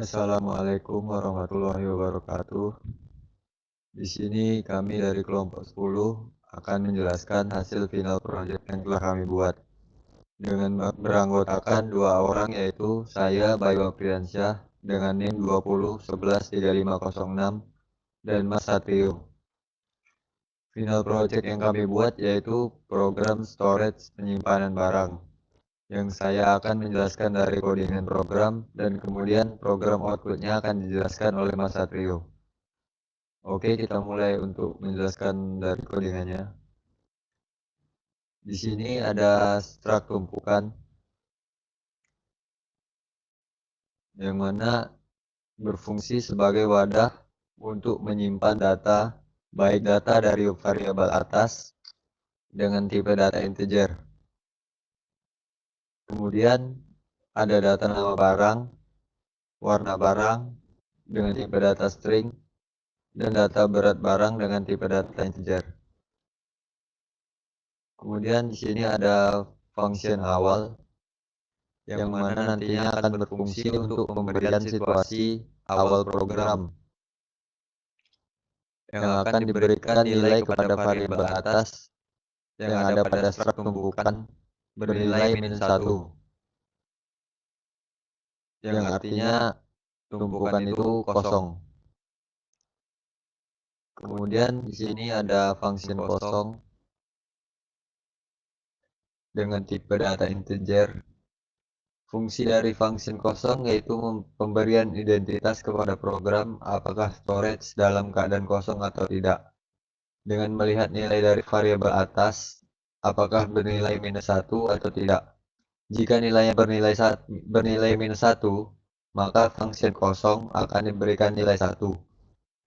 Assalamualaikum warahmatullahi wabarakatuh. Di sini kami dari kelompok 10 akan menjelaskan hasil final proyek yang telah kami buat. Dengan beranggotakan dua orang yaitu saya Bayu Apriansyah dengan NIM 20113506 dan Mas Satrio. Final project yang kami buat yaitu program storage penyimpanan barang, yang saya akan menjelaskan dari codingan program dan kemudian program outputnya akan dijelaskan oleh Mas Satrio. Oke, kita mulai untuk menjelaskan dari codingannya. Di sini ada struct tumpukan yang mana berfungsi sebagai wadah untuk menyimpan data, baik data dari variabel atas dengan tipe data integer. Kemudian ada data nama barang, warna barang dengan tipe data string, dan data berat barang dengan tipe data integer. Kemudian di sini ada function awal yang mana nantinya akan berfungsi untuk pemberian situasi awal program yang akan diberikan nilai kepada variabel atas yang ada pada struct tumpukan bernilai -1, yang artinya tumpukan itu kosong. Kemudian di sini ada function kosong dengan tipe data integer. Fungsi dari function kosong yaitu pemberian identitas kepada program apakah storage dalam keadaan kosong atau tidak. Dengan melihat nilai dari variabel atas, apakah bernilai -1 atau tidak. Jika nilainya bernilai -1, maka function kosong akan diberikan nilai 1.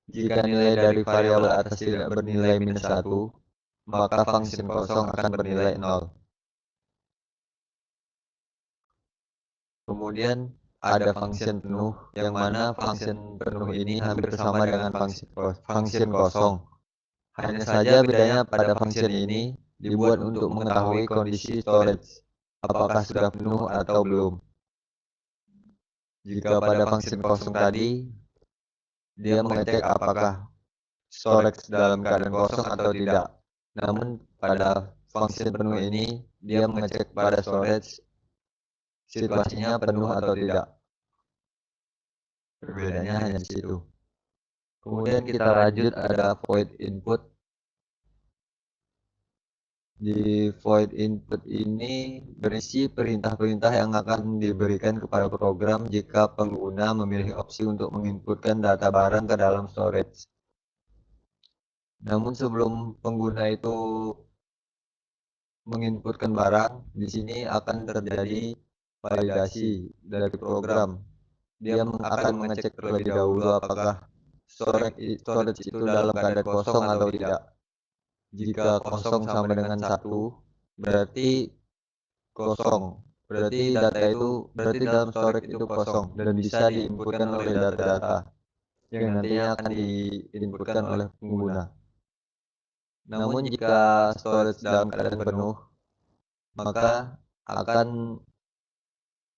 Jika nilai dari variabel atas tidak bernilai -1, maka function kosong akan bernilai 0. Kemudian ada function penuh, yang mana function penuh ini hampir sama dengan function kosong. Hanya saja bedanya pada function ini dibuat untuk mengetahui kondisi storage, apakah sudah penuh atau belum. Jika pada function kosong tadi, dia mengecek apakah storage dalam keadaan kosong atau tidak. Namun pada function penuh ini, dia mengecek pada storage situasinya penuh atau tidak. Perbedaannya hanya di situ. Kemudian kita lanjut, ada void input. Di void input ini berisi perintah-perintah yang akan diberikan kepada program jika pengguna memilih opsi untuk menginputkan data barang ke dalam storage. Namun sebelum pengguna itu menginputkan barang, di sini akan terjadi validasi dari program. Dia akan mengecek terlebih dahulu apakah storage itu dalam keadaan kosong atau tidak. Jika kosong sama dengan 1, berarti kosong. Berarti dalam storage itu kosong dan bisa diinputkan oleh data-data yang nantinya akan diinputkan oleh pengguna. Namun jika storage dalam keadaan penuh, maka akan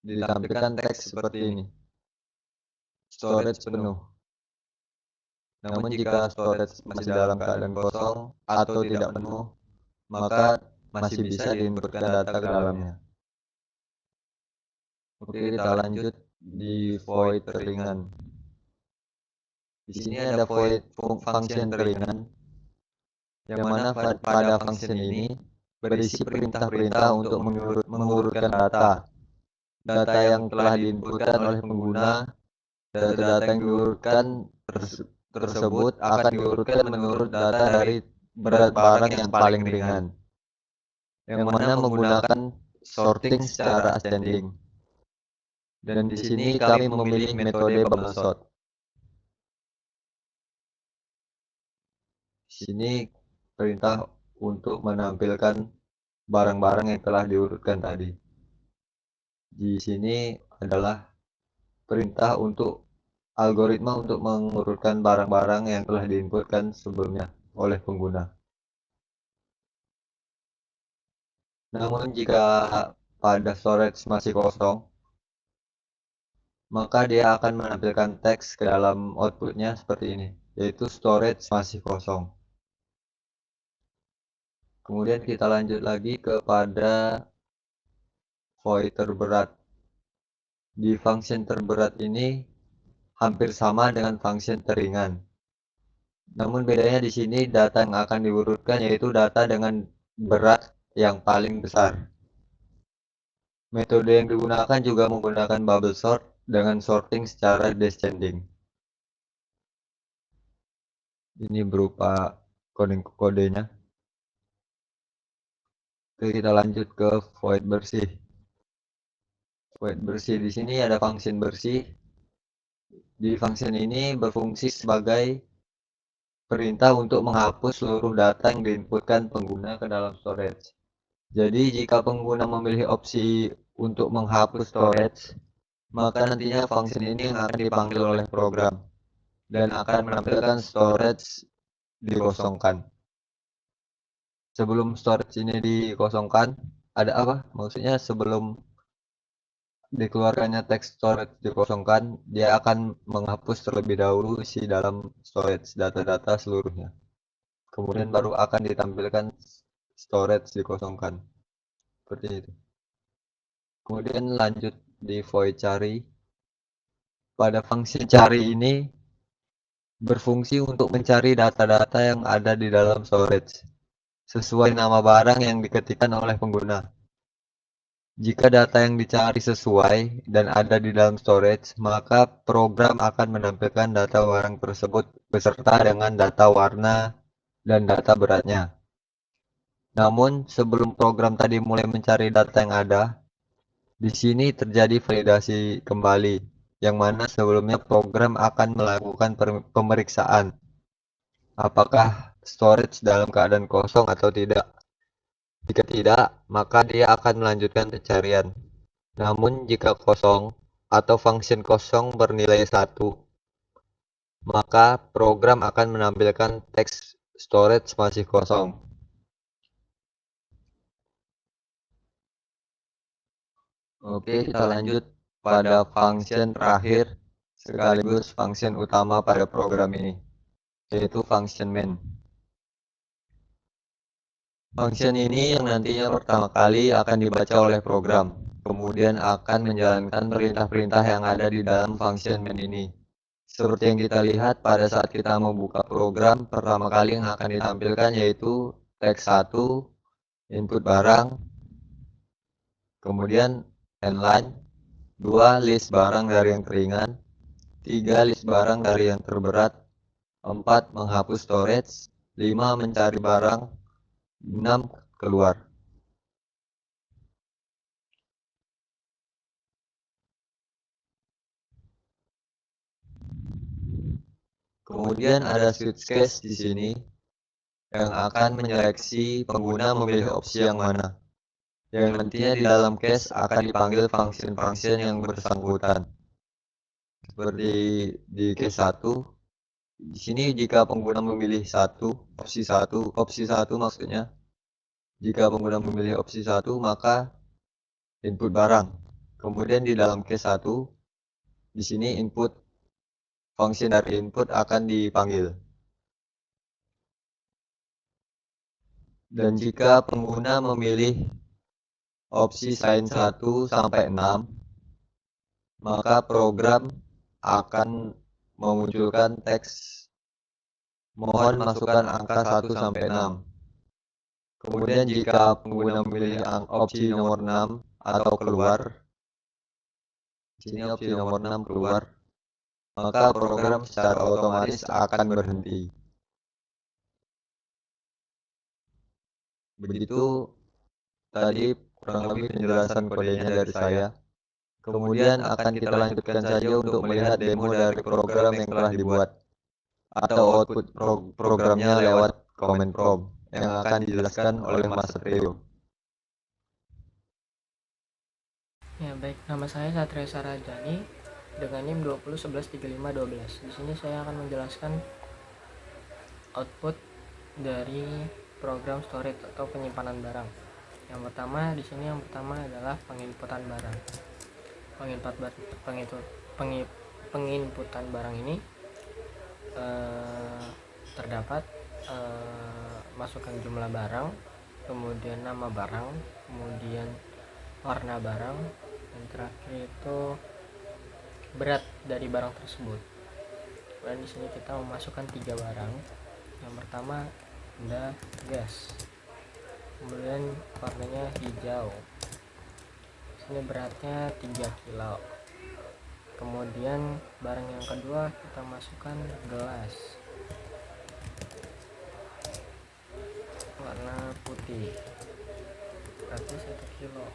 ditampilkan teks seperti ini. Storage penuh. Namun jika storage masih dalam keadaan kosong atau tidak penuh, maka masih bisa diinputkan data ke dalamnya. Oke, kita lanjut di void teringan. Di sini ada void function teringan, yang mana pada function ini berisi perintah-perintah untuk mengurutkan data. Data yang telah diinputkan oleh pengguna, data-data yang diurutkan tersebut akan diurutkan menurut data dari berat barang yang paling ringan, yang mana menggunakan sorting secara ascending. Dan di sini kami memilih metode bubble sort. Di sini perintah untuk menampilkan barang-barang yang telah diurutkan tadi. Di sini adalah perintah untuk algoritma untuk mengurutkan barang-barang yang telah diinputkan sebelumnya oleh pengguna. Namun jika pada storage masih kosong, maka dia akan menampilkan teks ke dalam outputnya seperti ini, yaitu storage masih kosong. Kemudian kita lanjut lagi kepada void terberat. Di function terberat ini hampir sama dengan function teringan. Namun bedanya di sini data yang akan diurutkan yaitu data dengan berat yang paling besar. Metode yang digunakan juga menggunakan bubble sort dengan sorting secara descending. Ini berupa kodenya. Oke, kita lanjut ke void bersih. Void bersih di sini ada function bersih. Di function ini berfungsi sebagai perintah untuk menghapus seluruh data yang diinputkan pengguna ke dalam storage. Jadi jika pengguna memilih opsi untuk menghapus storage, maka nantinya function ini akan dipanggil oleh program dan akan menampilkan storage dikosongkan. Sebelum storage ini dikosongkan, ada apa? Maksudnya sebelum dikeluarkannya teks storage dikosongkan, dia akan menghapus terlebih dahulu isi dalam storage data-data seluruhnya. Kemudian baru akan ditampilkan storage dikosongkan. Seperti itu. Kemudian lanjut di void cari. Pada fungsi cari ini berfungsi untuk mencari data-data yang ada di dalam storage sesuai nama barang yang diketikkan oleh pengguna. Jika data yang dicari sesuai dan ada di dalam storage, maka program akan menampilkan data barang tersebut beserta dengan data warna dan data beratnya. Namun, sebelum program tadi mulai mencari data yang ada, di sini terjadi validasi kembali, yang mana sebelumnya program akan melakukan pemeriksaan apakah storage dalam keadaan kosong atau tidak. Jika tidak, maka dia akan melanjutkan pencarian. Namun jika kosong atau function kosong bernilai 1, maka program akan menampilkan teks storage masih kosong. Oke, kita lanjut pada function terakhir sekaligus function utama pada program ini, yaitu function main. Function ini yang nantinya pertama kali akan dibaca oleh program, kemudian akan menjalankan perintah-perintah yang ada di dalam function main ini. Seperti yang kita lihat pada saat kita membuka program, pertama kali yang akan ditampilkan yaitu teks 1, input barang, kemudian endline, 2 list barang dari yang ringan, 3 list barang dari yang terberat, 4 menghapus storage, 5 mencari barang, 6 keluar. Kemudian ada switch case di sini yang akan menyeleksi pengguna memilih opsi yang mana. Yang nantinya di dalam case akan dipanggil function-function yang bersangkutan. Seperti di case 1, di sini jika pengguna memilih opsi 1 maksudnya. Jika pengguna memilih opsi 1, maka input barang. Kemudian di dalam case 1, di sini function dari input akan dipanggil. Dan jika pengguna memilih opsi sign 1 sampai 6, maka program akan memunculkan teks mohon masukkan angka 1 sampai 6. Kemudian jika pengguna memilih opsi nomor 6 atau keluar, di sini opsi nomor 6 keluar, maka program secara otomatis akan berhenti. Begitu tadi kurang lebih penjelasan kodenya dari saya. Kemudian akan kita lanjutkan saja untuk melihat demo dari program yang telah dibuat atau output programnya lewat command prompt yang akan dijelaskan oleh Mas Satrio. Ya, baik. Nama saya Satrio Sarajani dengan NIM 20113512. Di sini saya akan menjelaskan output dari program storage atau penyimpanan barang. Yang pertama adalah penginputan barang. penginputan barang ini terdapat masukkan jumlah barang, kemudian nama barang, kemudian warna barang, dan terakhir itu berat dari barang tersebut. Dan di sini kita memasukkan 3 barang. Yang pertama ada gas, kemudian warnanya hijau, ini beratnya 3 kilo. Kemudian barang yang kedua kita masukkan gelas, warna putih, berarti 1 kilo.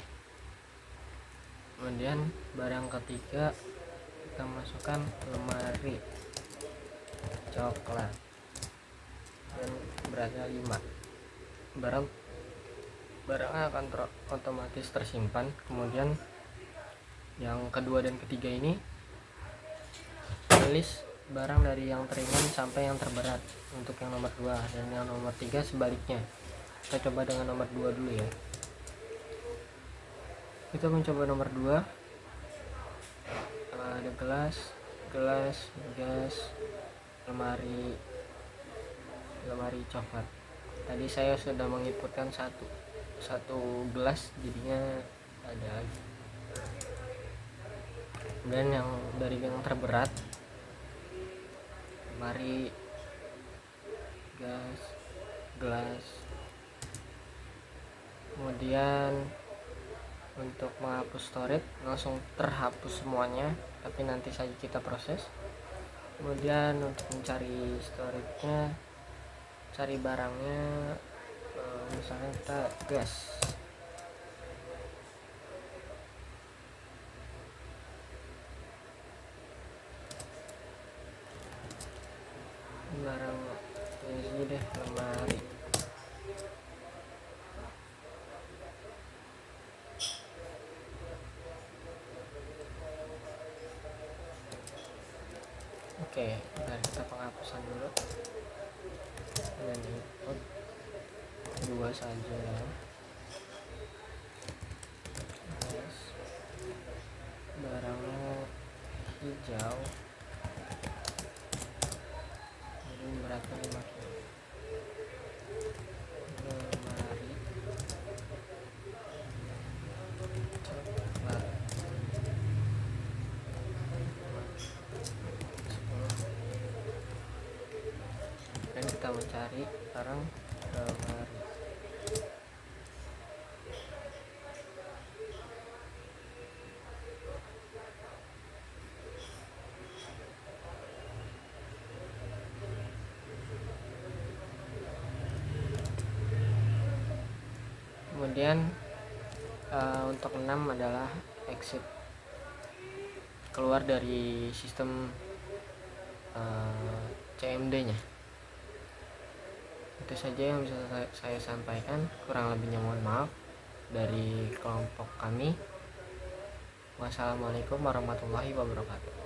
Kemudian barang ketiga kita masukkan lemari coklat dan beratnya 5. Barangnya akan otomatis tersimpan. Kemudian yang kedua dan ketiga ini list barang dari yang teringan sampai yang terberat untuk yang nomor 2, dan yang nomor 3 sebaliknya. Kita coba dengan nomor 2 dulu ya. Kita mencoba nomor 2. Ada gelas, gas, lemari coklat. Tadi saya sudah menginputkan satu gelas, jadinya ada lagi. Dan yang dari yang terberat, lemari, gas, gelas. Kemudian untuk menghapus storage langsung terhapus semuanya, tapi nanti saja kita proses. Kemudian untuk mencari storage-nya, cari barangnya, misalnya kita gas. Barang ini deh, lemari. Oke, dari kita penghapusan dulu dan input 2 saja ya. Yes. Barangnya hijau, ini beratnya 5 kg. Lemari coklat 10. Dan kita mencari barang lemari. Kemudian untuk 6 adalah exit, keluar dari sistem CMD nya. Itu saja yang bisa saya sampaikan, kurang lebihnya mohon maaf. Dari kelompok kami, wassalamualaikum warahmatullahi wabarakatuh.